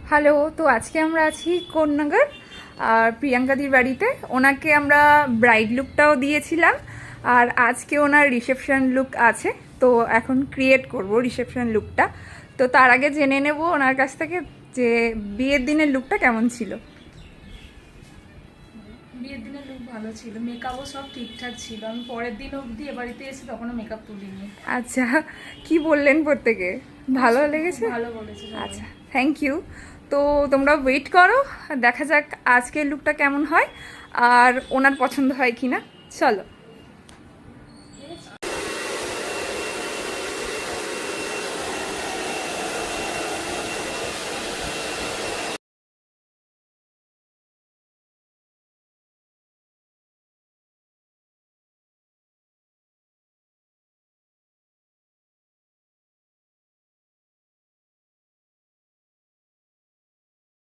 Hello, তো আজকে আমরা আছি কোন্নগর আর প্রিয়াঙ্কাদির বাড়িতে। ওনাকে আমরা ব্রাইড লুকটাও দিয়েছিলাম আর আজকে ওনার রিসেপশন লুক আছে, তো এখন ক্রিয়েট করব রিসেপশন লুকটা। তো তার আগে জেনে নেব ওনার কাছ থেকে যে বিয়ের দিনের লুকটা কেমন ছিল। বিয়ের দিনের লুক ভালো ছিল, মেকআপও সব ঠিকঠাক ছিল। আমি পরের দিন অবধি এ বাড়িতে এসে তখনও মেকআপ তুলিনি। আচ্ছা, কি বললেন প্রত্যেকে? ভালো লেগেছে? ভালো বলেছে সবাই। আচ্ছা, থ্যাংক ইউ। তো তোমরা ওয়েট করো, দেখা যাক আজকের লুকটা কেমন হয় আর ওনার পছন্দ হয় কি না। চলো।